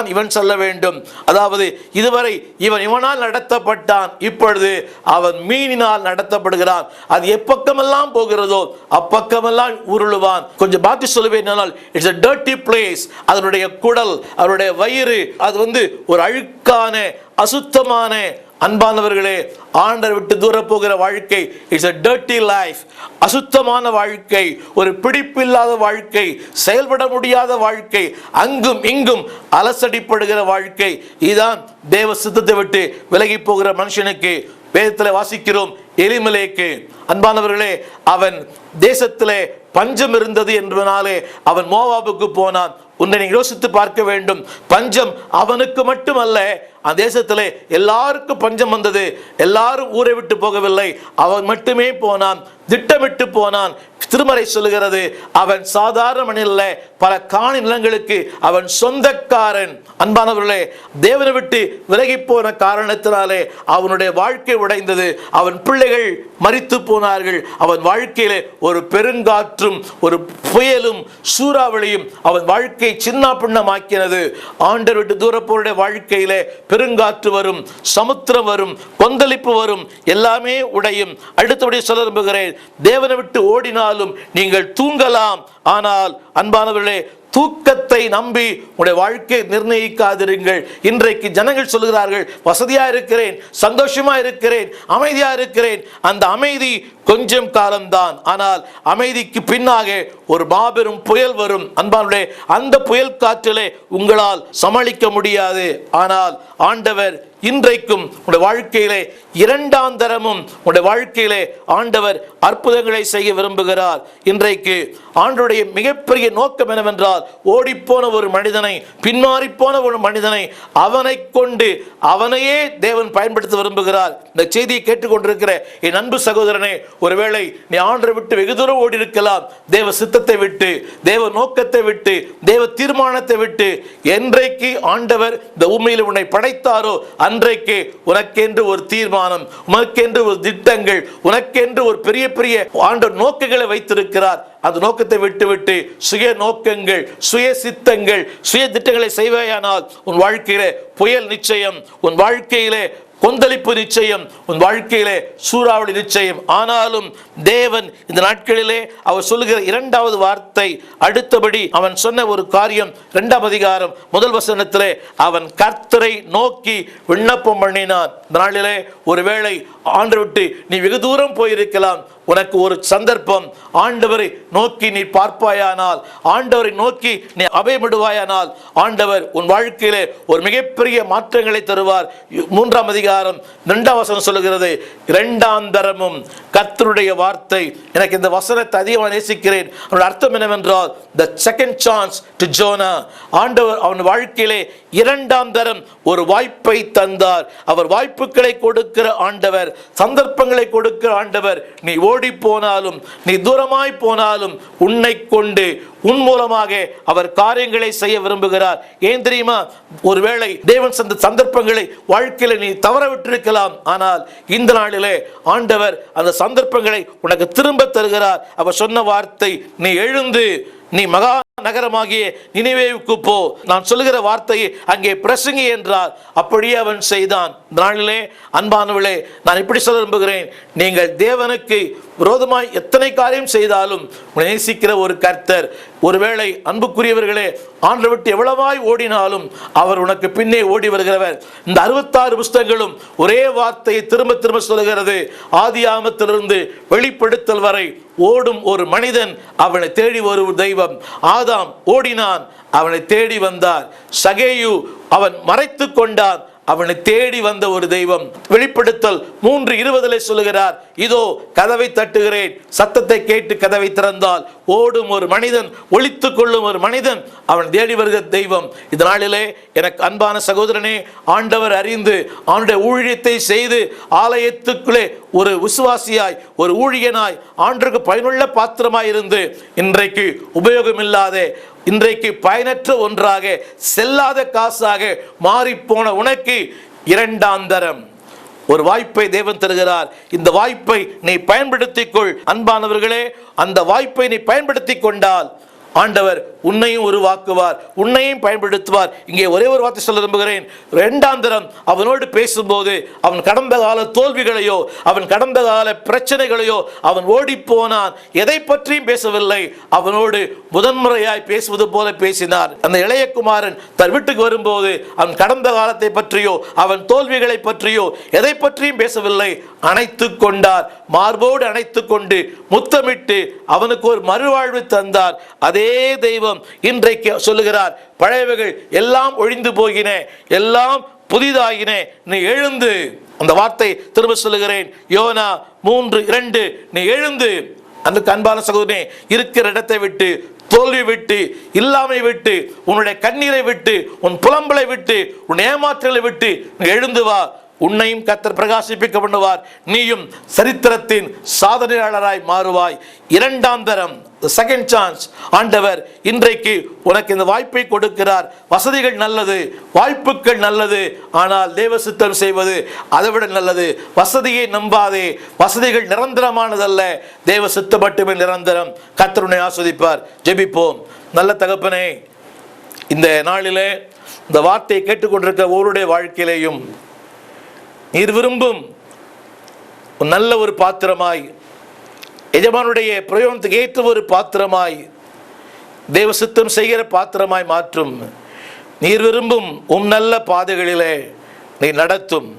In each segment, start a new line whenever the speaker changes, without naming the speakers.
தான் இவன் சொல்ல வேண்டும். அதாவது இதுவரை இவனால் நடத்தப்பட்டான், இப்பொழுது அவன் மீனினால் நடத்தப்படுகிறான். அது எப்பக்கமெல்லாம் போகிறதோ அப்பக்கமெல்லாம் உருளுவான். கொஞ்சம் பாக்கி சொல்லுவேன், இட்ஸ் a dirty place. அதனுடைய குடல், அவருடைய வயிறு, அது ஒரு அழுக்கான அசுத்தமான, அன்பானவர்களே, ஆண்டவர் விட்டு தூர போகிற வாழ்க்கை இட்ஸ் a dirty life. அசுத்தமான வாழ்க்கை, ஒரு பிடிப்பில்லாத வாழ்க்கை, செயல்பட முடியாத வாழ்க்கை, அங்கும் இங்கும் அலசடிப்படுகிற வாழ்க்கை. இதுதான் தேவ சித்தத்தை விட்டு விலகி போகிற மனுஷனுக்கு. வேதத்தில் வாசிக்கிறோம், எலிமெலேக்கு, அன்பானவர்களே, அவன் தேசத்திலே பஞ்சம் இருந்தது என்பதனாலே அவன் மோவாபுக்கு போனான். உன்னை நீங்கள் யோசித்து பார்க்க வேண்டும். பஞ்சம் அவனுக்கு மட்டுமல்ல, அந்த தேசத்திலே எல்லாருக்கும் பஞ்சம் வந்தது. எல்லாரும் ஊரை விட்டு போகவில்லை, அவன் மட்டுமே போனான், திட்டமிட்டு போனான். திருமறை சொல்லுகிறது, அவன் சாதாரண மனிதல்ல, பல காணி நிலங்களுக்கு அவன் சொந்தக்காரன். அன்பானவர்களே, தேவனை விட்டு விலகி போன காரணத்தினாலே அவனுடைய வாழ்க்கை உடைந்தது. அவன் பிள்ளைகள் மரித்து போனார்கள். அவன் வாழ்க்கையிலே ஒரு பெருங்காற்றும் ஒரு புயலும் சூறாவளியும் அவன் வாழ்க்கையை சின்ன பின்னமாக்கினது. ஆண்டவர் விட்டு தூரப்போருடைய வாழ்க்கையிலே பெருங்காற்று வரும், சமுத்திரம் வரும், கொந்தளிப்பு வரும், எல்லாமே உடையும். அடுத்தபடி சொல்ல விரும்புகிறேன், தேவனை விட்டு ஓடினாலும் நீங்கள் தூங்கலாம், ஆனால் அன்பானவர்களே, தூக்கத்தை நம்பி உங்களுடைய வாழ்க்கையை நிர்ணயிக்காதிருங்கள். இன்றைக்கு ஜனங்கள் சொல்லுகிறார்கள், வசதியா இருக்கிறேன், சந்தோஷமா இருக்கிறேன், அமைதியா இருக்கிறேன். அந்த அமைதி கொஞ்சம் காலம்தான், ஆனால் அமைதிக்கு பின்னாக ஒரு மாபெரும் புயல் வரும். அன்பானவர்களே, அந்த புயல் காற்றிலே உங்களால் சமாளிக்க முடியாது. ஆனால் ஆண்டவர் இன்றைக்கும் உங்களுடைய வாழ்க்கையிலே இரண்டாம் தரமும் உங்களுடைய வாழ்க்கையிலே ஆண்டவர் அற்புதங்களை செய்ய விரும்புகிறார். இன்றைக்கு ஆண்டவருடைய மிகப்பெரிய நோக்கம் என்னவென்றால், ஓடிப்போன ஒரு மனிதனை, பின்மாறி போன ஒரு மனிதனை, அவனை கொண்டு அவனையே தேவன் பயன்படுத்த விரும்புகிறார். இந்த செய்தியை கேட்டுக்கொண்டிருக்கிற என் அன்பு சகோதரனே, ஒருவேளை நீ ஆண்டவரை விட்டு வெகு தூரம் ஓடி இருக்கலாம், தேவ சித்தத்தை விட்டு, தேவ நோக்கத்தை விட்டு, தேவ தீர்மானத்தை விட்டு. என்றைக்கு ஆண்டவர் இந்த பூமியில் உன்னை படைத்தாரோ அன்றைக்கு உனக்கென்று ஒரு தீர்மானம், உனக்கென்று ஒரு திட்டங்கள், உனக்கென்று ஒரு பெரிய பெரிய ஆண்டவர் நோக்கங்களை வைத்திருக்கிறார். அந்த நோக்கத்தை விட்டுவிட்டு சுய நோக்கங்கள், சுய சித்தங்கள், சுய திட்டங்களை செய்வாயானால் உன் வாழ்க்கையிலே புயல் நிச்சயம், உன் வாழ்க்கையிலே கொந்தளிப்பு நிச்சயம், உன் வாழ்க்கையிலே சூறாவளி நிச்சயம். ஆனாலும் தேவன் இந்த நாட்களிலே அவர் சொல்லுகிற இரண்டாவது வார்த்தை, அடுத்தபடி அவன் சொன்ன ஒரு காரியம், 2ஆம் அதிகாரம் 1 வசனத்திலே, அவன் கர்த்தரை நோக்கி விண்ணப்பம் பண்ணினான். இந்த நாளிலே ஒருவேளை ஆண்டவரை விட்டு நீ வெகு தூரம் போயிருக்கலாம், உனக்கு ஒரு சந்தர்ப்பம். ஆண்டவரை நோக்கி நீ பார்ப்பாயானால், ஆண்டவரை நோக்கி நீ அபயமிடுவாயானால், ஆண்டவர் உன் வாழ்க்கையிலே ஒரு மிகப்பெரிய மாற்றங்களை தருவார். 3ஆம் அதிகாரம் 2ஆம் வசனம் சொல்லுகிறது, இரண்டாம் தரமும் கர்த்தருடைய வார்த்தை. எனக்கு இந்த வசனத்தை அதிகமாக நேசிக்கிறேன். அதோட அர்த்தம் என்னவென்றால், the second chance to Jonah. ஆண்டவர் அவன் வாழ்க்கையிலே இரண்டாம் தரம் ஒரு வாய்ப்பை தந்தார். அவர் வாய்ப்புகளை கொடுக்கிற ஆண்டவர், சந்தர்ப்பங்களை கொடுக்கிற ஆண்டவர். நீ ஓடி போனாலும், நீ தூரமாய் போனாலும், உன்னை கொண்டு உன் மூலமாக அவர் காரியங்களை செய்ய விரும்புகிறார். ஏன் தெரியுமா? ஒருவேளை தேவன் சந்த சந்தர்ப்பங்களை வாழ்க்கையில நீ தவற விட்டிருக்கலாம், ஆனால் இந்த நாளிலே ஆண்டவர் அந்த சந்தர்ப்பங்களை உனக்கு திரும்ப தருகிறார். அவர் சொன்ன வார்த்தை, நீ எழுந்து நீ மகா நகரமாகிய நினிவேவுக்கு போ, நான் சொல்லுகிற வார்த்தையை அங்கே பிரசங்கி என்றார். அப்படியே அவன் செய்தான். நாளிலே அன்பானவளே, நான் இப்படி சொல்ல விரும்புகிறேன், நீங்கள் தேவனுக்கு விரோதமாய் எத்தனை காரியம் செய்தாலும் நேசிக்கிற ஒரு கர்த்தர், ஒருவேளை அன்புக்குரியவர்களே, ஆண்டவரை விட்டு எவ்வளவாய் ஓடினாலும் அவர் உனக்கு பின்னே ஓடி வருகிறவர். இந்த 66 புஸ்தகங்களும் ஒரே வார்த்தையை திரும்ப திரும்ப சொல்லுகிறது. ஆதியாகமத்திலிருந்து வெளிப்படுத்தல் வரை ஓடும் ஒரு மனிதன், அவனை தேடி ஒரு தெய்வம். ஆதாம் ஓடினான், அவனை தேடி வந்தார். சகேயு அவன் மறைத்து கொண்டான், அவனை தேடி வந்த ஒரு தெய்வம். வெளிப்படுத்தல் 3:20 சொல்லுகிறார், இதோ கதவை தட்டுகிறேன், சத்தத்தை கேட்டு கதவை திறந்தால் ஓடும் ஒரு மனிதன், ஒளித்துக் கொள்ளும் ஒரு மனிதன், அவன் தேடி வருகிற தெய்வம். இதனாலே எனக்கு அன்பான சகோதரனே, ஆண்டவர் அறிந்து அவனுடைய ஊழியத்தை செய்து ஆலயத்துக்குள்ளே ஒரு விசுவாசியாய், ஒரு ஊழியனாய், ஆண்டவருக்கு பயனுள்ள பாத்திரமாய் இருந்து இன்றைக்கு உபயோகமில்லாத, இன்றைக்கு பயனற்ற ஒன்றாக, செல்லாத காசாக மாறிப்போன உனக்கு இரண்டாம் தரம் ஒரு வாய்ப்பை தேவன் தருகிறார். இந்த வாய்ப்பை நீ பயன்படுத்திக் கொள். அன்பானவர்களே, அந்த வாய்ப்பை நீ பயன்படுத்திக் கொண்டால் ஆண்டவர் உன்னையும் உருவாக்குவார், உன்னையும் பயன்படுத்துவார். இங்கே ஒரே ஒரு வார்த்தை சொல்ல விரும்புகிறேன். இரண்டாந்தரம் அவனோடு பேசும்போது அவன் கடந்த கால தோல்விகளையோ அவன் கடந்த கால பிரச்சனைகளையோ அவன் ஓடி போனான். எதை பற்றியும் பேசவில்லை. அவனோடு முதன்முறையாய் பேசுவது போல பேசினார். அந்த இளைய குமாரன் தன் வீட்டுக்கு வரும்போது அவன் கடந்த காலத்தை பற்றியோ அவன் தோல்விகளை பற்றியோ எதை பற்றியும் பேசவில்லை. அணைத்துக் கொண்டார், மார்போடு அணைத்துக் கொண்டு முத்தமிட்டு அவனுக்கு ஒரு மறுவாழ்வு தந்தார். அதே தெய்வம் இன்றைக்கு சொல்லுகிறார், பழையவைகள் எல்லாம் ஒழிந்து போகின, எல்லாம் புதிதாகின, நீ எழுந்து. அந்த வார்த்தை திரும்ப சொல்லுகிறேன், யோனா 3:2, நீ எழுந்து. அந்த அன்பான சகோதரனே, இருக்கிற இடத்தை விட்டு, தோல்வி விட்டு, இல்லாமை விட்டு, உன்னுடைய கண்ணீரை விட்டு, உன் புலம்பலை விட்டு, உன் ஏமாற்றலை விட்டு எழுந்து வா. உன்னையும் கர்த்தர் பிரகாசிப்பிக்க பண்ணுவார். நீயும் சரித்திரத்தின் சாதனையாளராய் மாறுவாய். இரண்டாம் தரம், செகண்ட் சான்ஸ் ஆண்டவர் இன்றைக்கு உனக்கு இந்த வாய்ப்பை கொடுக்கிறார். வசதிகள் நல்லது, வாய்ப்புகள் நல்லது, ஆனால் தேவ சித்தம் செய்வது அதைவிட நல்லது. வசதியை நம்பாதே. வசதிகள் நிரந்தரமானதல்ல, தேவ சித்தம் மட்டுமே நிரந்தரம். கர்த்தர் உன்னை ஆஸ்வதிப்பார். ஜெபிப்போம். நல்ல தகப்பனே, இந்த நாளிலே இந்த வார்த்தையை கேட்டுக்கொண்டிருக்க ஒவ்வொருடைய வாழ்க்கையிலேயும் நீர் விரும்பும் நல்ல ஒரு பாத்திரமாய், எஜமானுடைய பிரயோகத்துக்கு ஏற்ற ஒரு பாத்திரமாய், தேவ சித்தம் செய்கிற பாத்திரமாய் மாற்றும். நீர் விரும்பும் நல்ல பாதைகளிலே நீ நடத்தும்.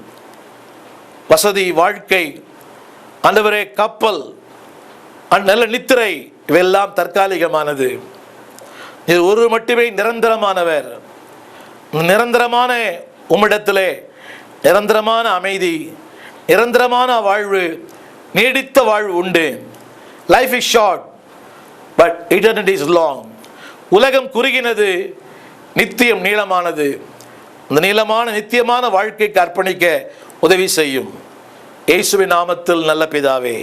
வசதி, வாழ்க்கை, ஆண்டவரே, கப்பல், நல்ல நித்திரை, இவையெல்லாம் தற்காலிகமானது. நீர் ஒரு மட்டுமே நிரந்தரமானவர். நிரந்தரமான உம்மிடத்திலே நிரந்தரமான அமைதி, நிரந்தரமான வாழ்வு, நீடித்த வாழ்வு உண்டு. Life is short but eternity is long. உலகம் குறுகினது, நித்தியம் நீளமானது. அந்த நீளமான நித்தியமான வாழ்க்கைக்கு அர்ப்பணிக்க உதவி செய்யும். இயேசுவின் நாமத்தில் நல்ல பிதாவே,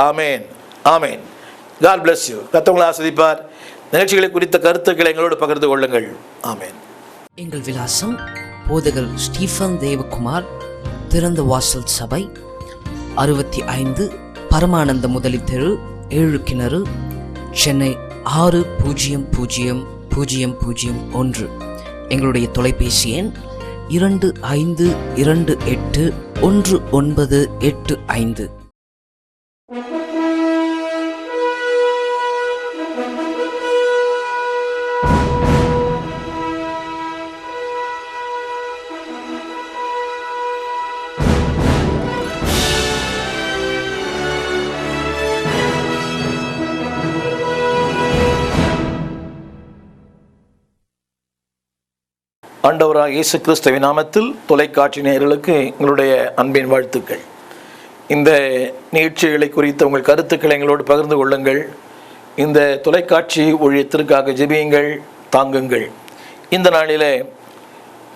ஆமேன், ஆமேன். God bless you. கர்த்தர் ஆசீர்வதிப்பார். நிகழ்ச்சிகளை குறித்த கருத்துக்களை எங்களோடு பகிர்ந்து கொள்ளுங்கள். ஆமேன்.
எங்கள் விலாசம்: போதகர் ஸ்டீஃபன் தேவகுமார், திறந்த வாசல் சபை, 65 பரமானந்த முதலி தெரு, 7 கிணறு, சென்னை 600001. எங்களுடைய தொலைபேசி எண் 25281985.
ஆண்டவராக இயேசு கிறிஸ்துவின் நாமத்தில் தொலைக்காட்சி நேயர்களுக்கு எங்களுடைய அன்பின் வாழ்த்துக்கள். இந்த நிகழ்ச்சிகளை குறித்த உங்கள் கருத்துக்களை எங்களோடு பகிர்ந்து கொள்ளுங்கள். இந்த தொலைக்காட்சி ஊழியத்திற்காக ஜெபியுங்கள், தாங்குங்கள். இந்த நாளிலே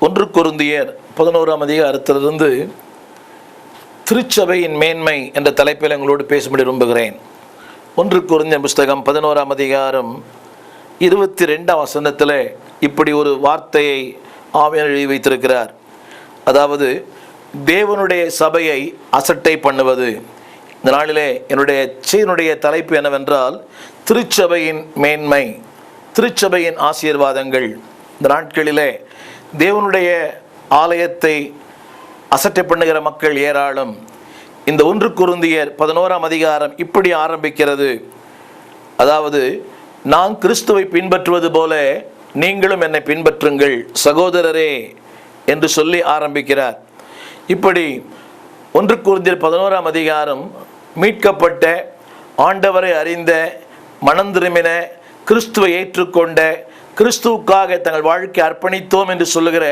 1 கொரிந்தியர் 11ஆம் அதிகாரத்திலிருந்து திருச்சபையின் மேன்மை என்ற தலைப்பில் எங்களோடு பேசும்படி விரும்புகிறேன். 1 கொரிந்தியர் புஸ்தகம் 11ஆம் அதிகாரம் 22ஆம் வசனத்தில் இப்படி ஒரு வார்த்தையை ஆவியானவர் எழுதி வைத்திருக்கிறார். அதாவது, தேவனுடைய சபையை அசட்டை பண்ணுவது. இந்த நாளிலே என்னுடைய தலைப்பு என்னவென்றால், திருச்சபையின் மேன்மை, திருச்சபையின் ஆசீர்வாதங்கள். இந்த நாட்களிலே தேவனுடைய ஆலயத்தை அசட்டை பண்ணுகிற மக்கள் ஏராளம். இந்த 1 கொரிந்தியர் 11ஆம் அதிகாரம் இப்படி ஆரம்பிக்கிறது. அதாவது, நான் கிறிஸ்துவை பின்பற்றுவது போல நீங்களும் என்னை பின்பற்றுங்கள் சகோதரரே என்று சொல்லி ஆரம்பிக்கிறார். இப்படி 1 கொரிந்தியர் 11ஆம் அதிகாரம் மீட்கப்பட்ட, ஆண்டவரை அறிந்த, மனம் திரும்பின, கிறிஸ்துவை ஏற்றுக்கொண்ட, கிறிஸ்துவுக்காக தங்கள் வாழ்க்கை அர்ப்பணித்தோம் என்று சொல்லுகிற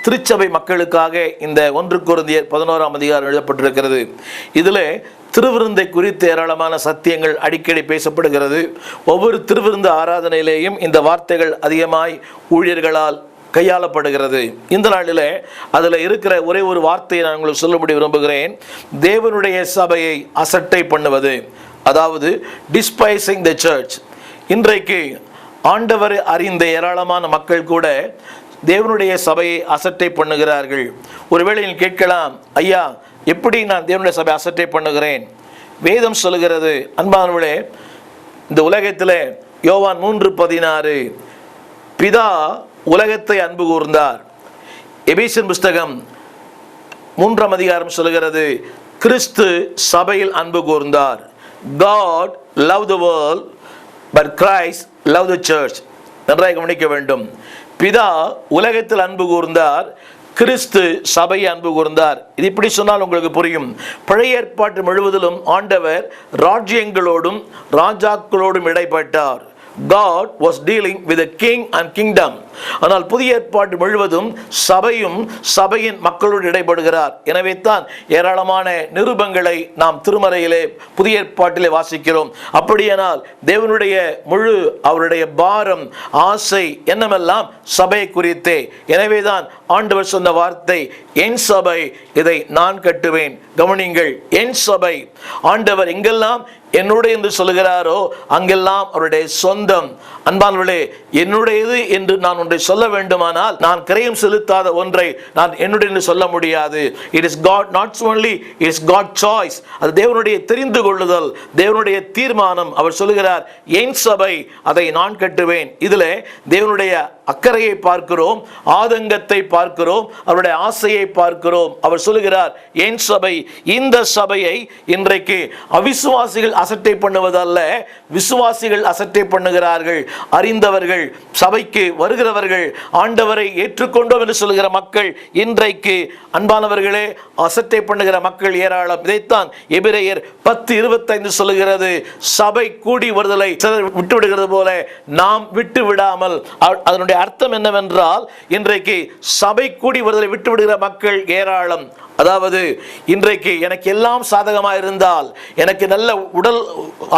திருச்சபை மக்களுக்காக இந்த 1 கொரிந்தியர் 11ஆம் அதிகாரம் எழுதப்பட்டிருக்கிறது. இதில் திருவிருந்தை குறித்து ஏராளமான சத்தியங்கள் அடிக்கடி பேசப்படுகிறது. ஒவ்வொரு திருவிருந்து ஆராதனையிலேயும் இந்த வார்த்தைகள் அதிகமாய் ஊழியர்களால் கையாளப்படுகிறது. இந்த நாளில் அதில் இருக்கிற ஒரே ஒரு வார்த்தையை நான் உங்களுக்கு சொல்லும்படி விரும்புகிறேன். தேவனுடைய சபையை அசட்டை பண்ணுவது, அதாவது டிஸ்பைசிங் த சர்ச். இன்றைக்கு ஆண்டவரை அறிந்த ஏராளமான மக்கள் கூட தேவனுடைய சபையை அசட்டை பண்ணுகிறார்கள். ஒருவேளை நீங்கள் கேட்கலாம், ஐயா, எப்படி நான் தேவனுடைய சபை அசட்டை பண்ணுகிறேன்? வேதம் சொல்லுகிறது, அன்பானவர்களே, இந்த உலகத்தில் யோவான் 3:16 பிதா உலகத்தை அன்பு கூர்ந்தார். எபேசியர் புஸ்தகம் 3ஆம் அதிகாரம் சொல்கிறது, கிறிஸ்து சபையில் அன்பு கூர்ந்தார். God loved the world but Christ loved the church. நன்றாக கவனிக்க வேண்டும். பிதா உலகத்தில் அன்பு கூர்ந்தார், கிறிஸ்து சபையை அன்பு கூர்ந்தார். இது இப்படி சொன்னால் உங்களுக்கு புரியும். பழைய ஏற்பாட்டு முழுவதிலும் ஆண்டவர் ராஜ்யங்களோடும் ராஜாக்களோடும் இடைப்பட்டார். God was dealing with a king and kingdom. ஆனால் புதிய ஏற்பாடு முழுவதும் சபையும் சபையின் மக்களோடு இடைப்படுகிறார். எனவே தான் ஏராளமான நிருபங்களை நாம் திருமறையிலே புதிய ஏற்பாட்டிலே வாசிக்கிறோம். அப்படியானால் தேவனுடைய முழு அவருடைய பாரம் ஆசை என்னமெல்லாம் சபையை குறித்தே. எனவே தான் ஆண்டவர் சொன்ன வார்த்தை, என் சபை இதை நான் கட்டுவேன். கவனிங்கள், என் சபை. ஆண்டவர் எங்கெல்லாம் என்னுடைய என்று சொல்லுகிறாரோ அங்கெல்லாம் அவருடைய சொந்தம். அன்பானவர்களே, என்னுடையது என்று நான் ஒன்றை சொல்ல வேண்டுமானால் நான் கிரயம் செலுத்தாத ஒன்றை நான் என்னுடைய என்று சொல்ல முடியாது. It is God, not only it is God choice. அது தேவனுடைய தெரிந்து கொள்ளுதல், தேவனுடைய தீர்மானம். அவர் சொல்லுகிறார், என் சபை அதை நான் கட்டுவேன். இதில் தேவனுடைய அக்கறையை பார்க்கிறோம், ஆதங்கத்தை பார்க்கிறோம், அவருடைய ஆசையை பார்க்கிறோம். அவர் சொல்லுகிறார், என் சபை. இந்த சபையை இன்றைக்கு அவிசுவாசிகள் அசட்டை பண்ணுவதல்ல, விசுவாசிகள் அசட்டை பண்ணுகிறார்கள். அறிந்தவர்கள், சபைக்கு வருகிறவர்கள், ஆண்டவரை ஏற்றுக்கொண்டோம் என்று சொல்லுகிற மக்கள் இன்றைக்கு அன்பானவர்களே அசட்டை பண்ணுகிற மக்கள் ஏராளம். இதைத்தான் எபிரேயர் 10:25 சொல்லுகிறது. சபை கூடி வருதலை சிலர் விட்டு விடுகிறது போல நாம் விட்டு விடாமல். அதனுடைய அர்த்தம் என்னவென்றால், இன்றைக்கு சபை கூடி வருதலை விட்டு விடுகிற மக்கள் ஏராளம். அதாவது இன்றைக்கு எனக்கு எல்லாம் சாதகமாக இருந்தால், எனக்கு நல்ல உடல்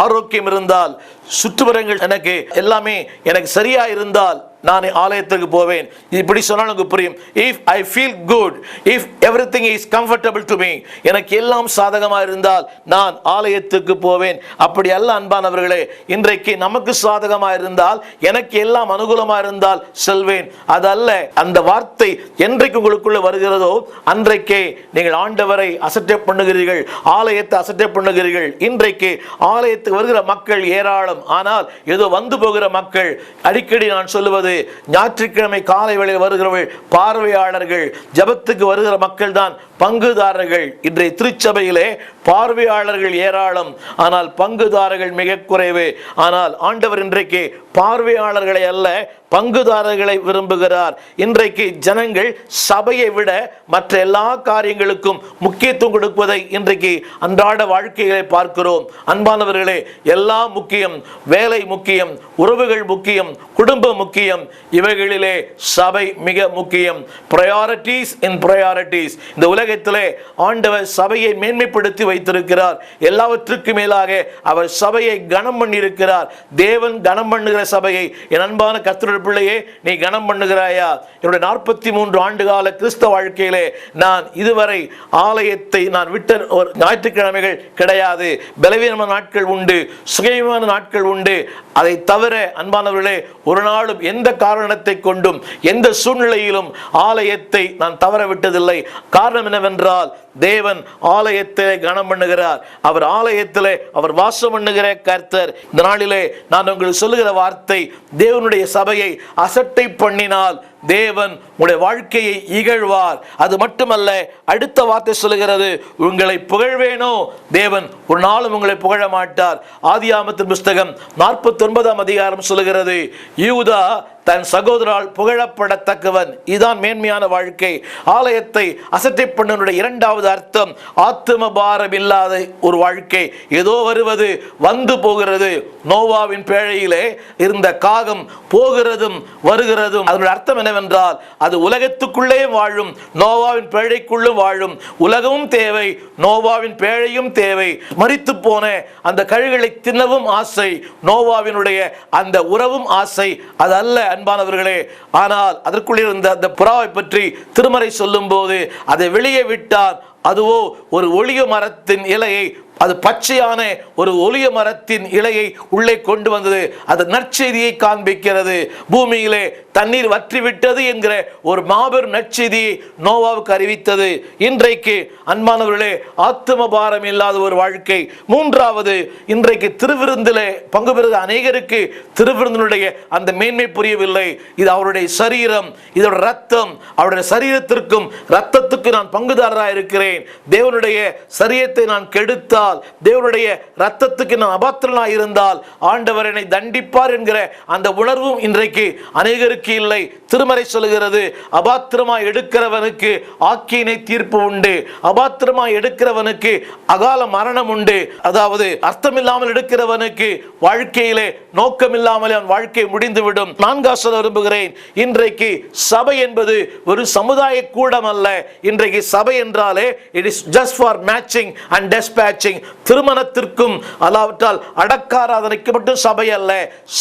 ஆரோக்கியம் இருந்தால், சுற்றுப்புறங்கள் எனக்கு எல்லாமே எனக்கு சரியா இருந்தால் நான் ஆலயத்துக்கு போவேன். இப்படி சொன்னால் உங்களுக்கு புரியும். If I feel good, if everything is comfortable to me, எனக்கு எல்லாம் சாதகமாக இருந்தால் நான் ஆலயத்துக்கு போவேன். அப்படி அல்ல அன்பானவர்களே. இன்றைக்கு நமக்கு சாதகமாக இருந்தால், எனக்கு எல்லாம் அனுகூலமாக இருந்தால் செல்வேன். அதல்ல. அந்த வார்த்தை என்றைக்கு உங்களுக்குள்ள வருகிறதோ அன்றைக்கே நீங்கள் ஆண்டவரை அசட்டை பண்ணுகிறீர்கள், ஆலயத்தை அசட்டை பண்ணுகிறீர்கள். இன்றைக்கு ஆலயத்துக்கு வருகிற மக்கள் ஏராளம். ஆனால் ஏதோ வந்து போகிற மக்கள். அடிக்கடி நான் சொல்லுவது, ஞாயிற்றுக்கிழமை காலை வேளையில் வருகிறவர்கள் பார்வையாளர்கள், ஜபத்துக்கு வருகிற மக்கள் தான் பங்குதாரர்கள். இன்றைய திருச்சபையிலே பார்வையாளர்கள் ஏராளம், ஆனால் பங்குதாரர்கள் மிக குறைவு. ஆனால் ஆண்டவர் இன்றைக்கு பார்வையாளர்களை அல்ல, பங்குதாரர்களை விரும்புகிறார். இன்றைக்கு ஜனங்கள் சபையை விட மற்ற எல்லா காரியங்களுக்கும் முக்கியத்துவம் கொடுப்பதை இன்றைக்கு அன்றாட வாழ்க்கைகளை பார்க்கிறோம். அன்பானவர்களே, எல்லாம் முக்கியம். வேலை முக்கியம், உறவுகள் முக்கியம், குடும்பம் முக்கியம். இவைகளிலே சபை மிக முக்கியம். பிரையாரிட்டிஸ் இன் பிரையாரிட்டிஸ். இந்த உலகத்திலே ஆண்டவர் சபையை மேன்மைப்படுத்தி வைத்திருக்கிறார். எல்லாவற்றுக்கும் மேலாக அவர் சபையை கனம் பண்ணியிருக்கிறார். தேவன் கனம் பண்ணுகிற சபையை என் அன்பான கர்த்தருடைய பிள்ளையே, நீ கனம் பண்ணுகிறாயா? என்னுடைய 43 ஆண்டுகால கிறிஸ்தவ வாழ்க்கையிலே நான் இதுவரை ஆலயத்தை நான் விட்ட ஒரு ஞாயிற்றுக்கிழமைகள் கிடையாது. பலவீனமான நாட்கள் உண்டு, சுகமான நாட்கள் உண்டு. அதை தவிர அன்பானவர்களே, ஒரு நாளும் எந்த காரணத்தை கொண்டும் எந்த சூழ்நிலையிலும் ஆலயத்தை நான் தவற விட்டதில்லை. காரணம் என்னவென்றால், தேவன் ஆலயத்திலே கனம் பண்ணுகிறார். அவர் ஆலயத்திலே அவர் வாசம் பண்ணுகிற கர்த்தர். இந்த நாளிலே நான் உங்களுக்கு சொல்லுகிற வார்த்தை, தேவனுடைய சபையை அசட்டை பண்ணினால் தேவன் உங்களுடைய வாழ்க்கையை இகழ்வார். அது மட்டுமல்ல, அடுத்த வார்த்தை சொல்லுகிறது, உங்களை புகழ்வேனோ, தேவன் ஒரு நாளும் உங்களை புகழ மாட்டார். ஆதியாகமத்தின் புஸ்தகம் 49ஆம் அதிகாரம் சொல்லுகிறது, யூதா தன் சகோதரால் புகழப்படத்தக்கவன். இதுதான் மேன்மையான வாழ்க்கை. ஆலயத்தை அசட்டை பண்ணுவதனுடைய இரண்டாவது அர்த்தம், ஆத்தும பாரம் இல்லாத ஒரு வாழ்க்கை. ஏதோ வருவது வந்து போகிறது. நோவாவின் பேழையிலே இருந்த காகம் போகிறதும் வருகிறதும். அதனுடைய அர்த்தம் என்னவென்றால், அது உலகத்துக்குள்ளே வாழும், நோவாவின் பேழைக்குள்ளும் வாழும். உலகமும் தேவை, நோவாவின் பேழையும் தேவை. மரித்து போன அந்த கழுகளை தின்னவும் ஆசை, நோவாவினுடைய அந்த உறவும் ஆசை. அது அல்ல அன்பானவர்களே. ஆனால் அதற்குள் இருந்த அந்த புறாவை பற்றி திருமறை சொல்லும் போது, அதை வெளியே விட்டார். அதுவோ ஒரு ஒளிய மரத்தின் இலையை, அது பச்சையான ஒரு ஒளிய மரத்தின் இலையை உள்ளே கொண்டு வந்தது. அது நற்செய்தியை காண்பிக்கிறது. பூமியிலே தண்ணீர் வற்றிவிட்டது என்கிற ஒரு மாபெரும் நற்செய்தியை நோவாவுக்கு அறிவித்தது. இன்றைக்கு அன்பானவர்களே, ஆத்தும பாரம் இல்லாத ஒரு வாழ்க்கை. மூன்றாவது, இன்றைக்கு திருவிருந்திலே பங்கு பெறுகிற அநேகருக்கு திருவிருந்தினுடைய அந்த மேன்மை புரியவில்லை. இது அவருடைய சரீரம், இதோட ரத்தம், அவருடைய சரீரத்திற்கும் ரத்தத்துக்கு நான் பங்குதாரராக இருக்கிறேன். தேவனுடைய சரீரத்தை நான் கெடுத்தால், தேவனுடைய ரத்தத்துக்கு நான் அபாத்திரனாக இருந்தால் ஆண்டவர் என்னை தண்டிப்பார் என்கிற அந்த உணர்வும் இன்றைக்கு அநேகருக்கு இல்லை. திருமறை சொல்லுகிறது, அபாத்திரமாய் எடுக்கிறவனுக்கு ஆக்கினை தீர்ப்பு உண்டு, அபாத்திரமாய் எடுக்கிறவனுக்கு அகால மரணம் உண்டு. அதாவது அர்த்தமில்லாமல் எடுக்கிறவனுக்கு வாழ்க்கையிலே நோக்கமில்லாமல் அவன் வாழ்க்கை முடிந்துவிடும். நான்காவது சொல்ல விரும்புகிறேன், இன்றைக்கு சபை என்பது ஒரு சமுதாய கூடம் அல்ல. இன்றைக்கு சபை என்றாலே it is just for matching and dispatching. திருமணத்திற்கும் அல்லாவிட்டால் அடக்காராதனைக்கு மட்டும் சபை அல்ல.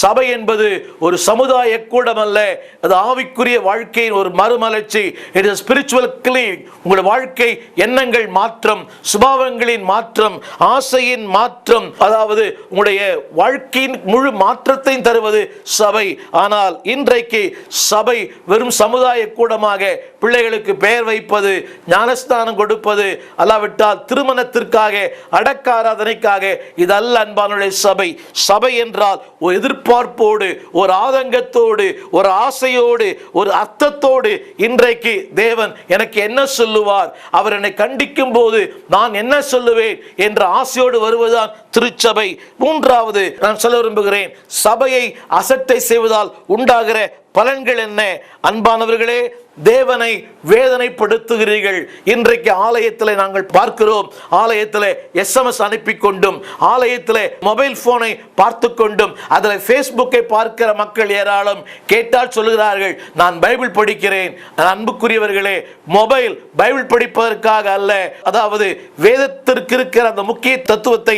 சபை என்பது ஒரு சமுதாய கூடம் அல்ல, அது ஆவிக்குரிய வாழ்க்கையின் ஒரு மறுமலர்ச்சி. It is spiritual cleaning. உங்களுடைய வாழ்க்கை எண்ணங்கள் மாற்றம், சுபாவங்களின் மாற்றம், ஆசையின் மாற்றம், அதாவது உங்களுடைய வாழ்க்கையின் முழு மாற்றத்தை தருவது சபை. ஆனால் இன்றைக்கு சபை வெறும் சமுதாய கூடமாக பிள்ளைகளுக்கு பெயர் வைப்பது, ஞானஸ்தானம் கொடுப்பது, அல்லாவிட்டால் திருமணத்திற்காக அடக்க ஆராதனைக்காக, இதல்ல அன்பானுடைய சபை. சபை என்றால் ஒரு எதிர்பார்ப்போடு, ஒரு ஆதங்கத்தோடு, ஒரு ஆசையோடு, ஒரு அர்த்தத்தோடு இன்றைக்கு தேவன் எனக்கு என்ன சொல்லுவார், அவர் என்னை கண்டிக்கும் போது நான் என்ன சொல்லுவேன் என்ற ஆசையோடு வருவதுதான் திருச்சபை. மூன்றாவது நான் சொல்ல விரும்புகிறேன், சபையை அசட்டை செய்வதால் உண்டாகிற பலன்கள் என்ன? அன்பானவர்களே, தேவனை வேதனைப்படுத்துகிறீர்கள். இன்றைக்கு ஆலயத்தில் நாங்கள் பார்க்கிறோம், ஆலயத்தில் SMS அனுப்பி கொண்டும், ஆலயத்தில் மொபைல் போனை பார்த்து கொண்டும், அதில் ஃபேஸ்புக்கை பார்க்கிற மக்கள் ஏராளம். கேட்டால் சொல்லுகிறார்கள், நான் பைபிள் படிக்கிறேன். அன்புக்குரியவர்களே, மொபைல் பைபிள் படிப்பதற்காக அல்ல. அதாவது வேதத்திற்கு இருக்கிற அந்த முக்கிய தத்துவத்தை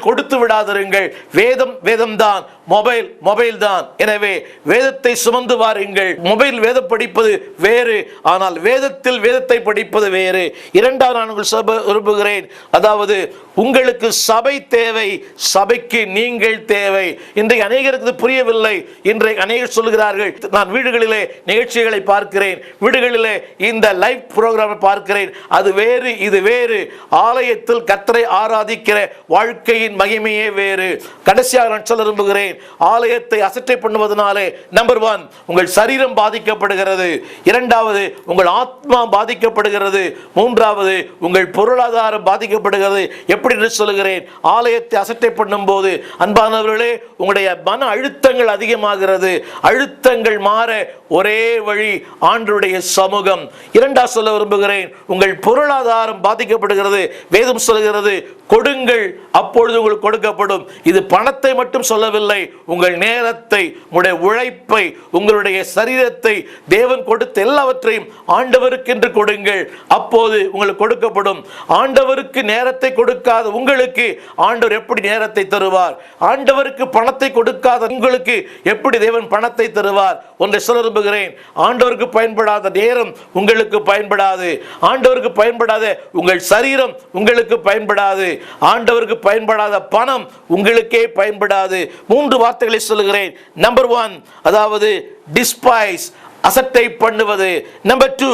கொடுத்து விடாதிருங்கள். வேதம் வேதம் தான், மொபைல் மொபைல் தான். எனவே வேதத்தை சுமந்து வாருங்கள். மொபைல் வேதம் படிப்பது வேறு, ஆனால் வேதத்தில் வேதத்தை படிப்பது வேறு. இரண்டாவது நான் விரும்புகிறேன், அதாவது உங்களுக்கு சபை தேவை, சபைக்கு நீங்கள் தேவை. இன்றைக்கு அநேகருக்கு புரியவில்லை. இன்றைக்கு அநேகர் சொல்லுகிறார்கள், நான் வீடுகளிலே நிகழ்ச்சிகளை பார்க்கிறேன், வீடுகளிலே இந்த லைவ் புரோகிராமை பார்க்கிறேன், அது வேறு இது வேறு. ஆலயத்தில் கர்த்தரை ஆராதிக்கிற வாழ்க்கையின் மகிமையே வேறு. கடைசியாக நான் சொல்ல விரும்புகிறேன், ஆலயத்தை அசட்டை பண்ணுவதனாலே நம்பர் 1 உங்கள் சரீரம் பாதிக்கப்படுகிறது, இரண்டாவது உங்கள் ஆத்மா பாதிக்கப்படுகிறது, மூன்றாவது உங்கள் பொருளாதாரம் பாதிக்கப்படுகிறது. எப்படி என்று சொல்லுகிறேன், ஆலயத்தை அசட்டை பண்ணும் போது அன்பானவர்களே, உங்களுடைய மன அழுத்தங்கள் அதிகமாகிறது. அழுத்தங்கள் மாற ஒரே வழி ஆண்டவருடைய சமூகம். இரண்டாவது சொல்ல விரும்புகிறேன், உங்கள் பொருளாதாரம் பாதிக்கப்படுகிறது. வேதம் சொல்கிறது, கொடுங்கள் அப்பொழுது உங்களுக்கு கொடுக்கப்படும். இது பணத்தை மட்டும் சொல்லவில்லை, உங்கள் நேரத்தை, உங்களுடைய உழைப்பை, உங்களுடைய சரீரத்தை, தேவன் கொடுத்த எல்லாவற்றையும் ஆண்டவருக்கு என்று கொடுங்கள், அப்போது உங்களுக்கு கொடுக்கப்படும். ஆண்டவருக்கு நேரத்தை கொடுக்காத உங்களுக்கு ஆண்டவர் எப்படி நேரத்தை தருவார்? ஆண்டவருக்கு பணத்தை கொடுக்காத உங்களுக்கு எப்படி தேவன் பணத்தை தருவார்? ஒன்றை சொல்ல விரும்புகிறேன், ஆண்டவருக்கு பயன்படாத நேரம் உங்களுக்கு பயன்படாது, ஆண்டவருக்கு பயன்படாத உங்கள் சரீரம் உங்களுக்கு பயன்படாது, ஆண்டவருக்கு பயன்படாத பணம் உங்களுக்கே பயன்படாது. 3 வார்த்தைகளை சொல்லுகிறேன். நம்பர் 1, அதாவது டிஸ்பைஸ், அசட்டை பண்ணுவது. Number 2,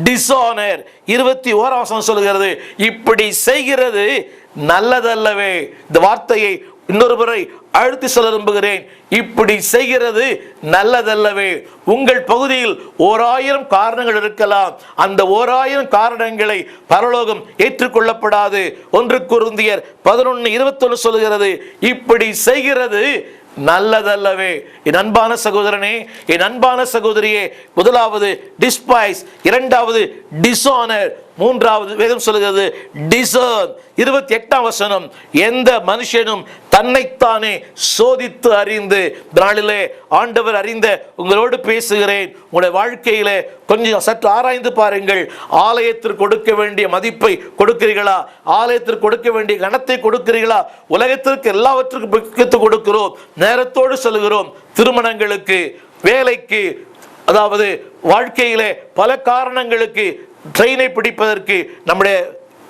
dishonour. 21ஆம் வசனம் சொல்லுகிறது, இப்படி செய்கிறது நல்லதல்லவே. இந்த வார்த்தையை இன்னொரு முறை அழுத்தி சொல்ல விரும்புகிறேன், இப்படி செய்கிறது நல்லதல்லவே. உங்கள் பகுதியில் 1000 காரணங்கள் இருக்கலாம், அந்த 1000 காரணங்களை பரலோகம் ஏற்றுக்கொள்ளப்படாது. 1 கொரிந்தியர் 11:21 சொல்லுகிறது, இப்படி செய்கிறது நல்லதல்லவே. என் அன்பான சகோதரனே, என் அன்பான சகோதரியே, முதலாவது டிஸ்பைஸ், இரண்டாவது டிஸ்ஆனர், மூன்றாவது வேதம் சொல்லுகிறது டிசர்ன். 28ஆம் வசனம், எந்த மனுஷனும் தன்னைத்தானே சோதித்து அறிந்து. நாளிலே ஆண்டவர் அறிந்த உங்களோடு பேசுகிறேன். உங்களுடைய வாழ்க்கையிலே கொஞ்சம் சற்று ஆராய்ந்து பாருங்கள். ஆலயத்திற்கு கொடுக்க வேண்டிய மதிப்பை கொடுக்கிறீர்களா? ஆலயத்திற்கு கொடுக்க வேண்டிய கணத்தை கொடுக்கிறீர்களா? உலகத்திற்கு எல்லாவற்றுக்கும் முக்கியத்துவம் கொடுக்கிறோம், நேரத்தோடு செல்கிறோம். திருமணங்களுக்கு, வேலைக்கு, அதாவது வாழ்க்கையிலே பல காரணங்களுக்கு, ட்ரெயினை பிடிப்பதற்கு, நம்முடைய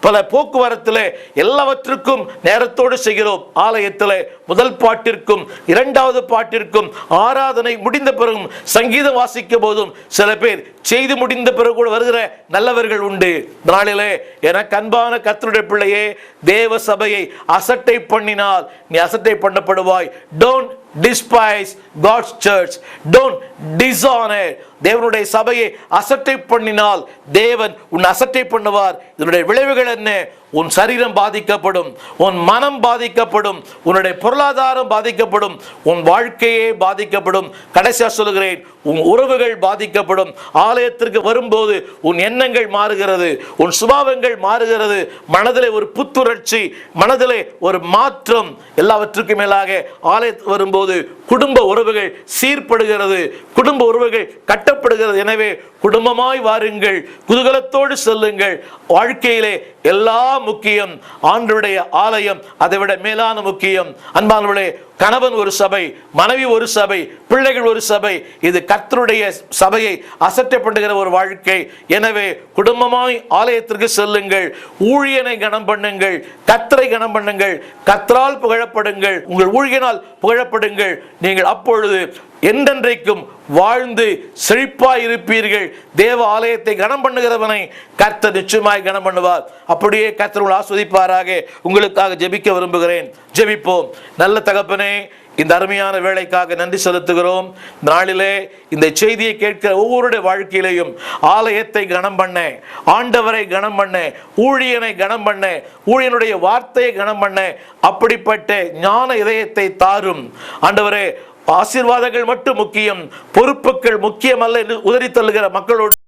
பல போக்குவரத்திலே எல்லாவற்றுக்கும் நேரத்தோடு செய்கிறோம். ஆலயத்திலே முதல் பாட்டிற்கும் இரண்டாவது பாட்டிற்கும் ஆராதனை முடிந்த பிறகும் சங்கீதம் வாசிக்கும் போதும் சில பேர் செய்து முடிந்த பிறகு கூட வருகிற நல்லவர்கள் உண்டு. நாளிலே எனக்கு அன்பான கர்த்தருடைய பிள்ளையே, தேவ சபையை அசட்டை பண்ணினால் நீ அசட்டை பண்ணப்படுவாய். Don't despise God's church. Don't dishonor. தேவனுடைய சபையை அசட்டை பண்ணினால் தேவன் உன் அசட்டை பண்ணுவார். இதனுடைய விளைவுகள் என்ன? உன் சரீரம் பாதிக்கப்படும், உன் மனம் பாதிக்கப்படும், உன்னுடைய பொருளாதாரம் பாதிக்கப்படும், உன் வாழ்க்கையே பாதிக்கப்படும். கடைசியா சொல்லுகிறேன், உன் உறவுகள் பாதிக்கப்படும். ஆலயத்திற்கு வரும்போது உன் எண்ணங்கள் மாறுகிறது, உன் சுபாவங்கள் மாறுகிறது, மனதிலே ஒரு புத்துணர்ச்சி, மனதிலே ஒரு மாற்றம். எல்லாவற்றுக்கும் மேலாக ஆலயத்துக்கு வரும்போது குடும்ப உறவுகள் சீர்படுகிறது, குடும்ப உறவுகள் கட்டப்படுகிறது. எனவே குடும்பமாய் வாருங்கள், குதூகலத்தோடு செல்லுங்கள். வாழ்க்கையிலே எல்லாம் முக்கியம், ஆண்டவருடைய ஆலயம் அதைவிட மேலான முக்கியம். அன்பானவர்களே, கணவன் ஒரு சபை, மனைவி ஒரு சபை, பிள்ளைகள் ஒரு சபை. இது கர்த்தருடைய சபையை அசட்டப்படுகிற ஒரு வாழ்க்கை. எனவே குடும்பமாய் ஆலயத்திற்கு செல்லுங்கள், ஊழியனை கனம் பண்ணுங்கள், கர்த்தரை கனம் பண்ணுங்கள், கர்த்தரால் புகழப்படுங்கள், உங்கள் ஊழியனால் புகழப்படுங்கள். நீங்கள் அப்பொழுது என்றென்றைக்கும் வாழ்ந்து செழிப்பாய் இருப்பீர்கள். தேவ ஆலயத்தை கனம் பண்ணுகிறவனை கர்த்தர் நிச்சயமாய் கனம் பண்ணுவார். அப்படியே கர்த்தர் உங்களை ஆஸ்வதிப்பாராக. உங்களுக்காக ஜெபிக்க விரும்புகிறேன். ஜெபிப்போம். நல்ல தகப்பனே, இந்த அருமையான வேலைக்காக நன்றி செலுத்துகிறோம். நாளிலே இந்த செய்தியை கேட்கிற ஒவ்வொருடைய வாழ்க்கையிலையும் ஆலயத்தை கனம் பண்ண, ஆண்டவரை கனம் பண்ண, ஊழியனை கனம் பண்ண, ஊழியனுடைய வார்த்தையை கனம் பண்ண அப்படிப்பட்ட ஞான இதயத்தை தாரும். ஆண்டவரே, ஆசீர்வாதங்கள் மட்டும் முக்கியம், பொறுப்புகள் முக்கியம் அல்ல என்று உதறி தள்ளுகிற மக்களோடு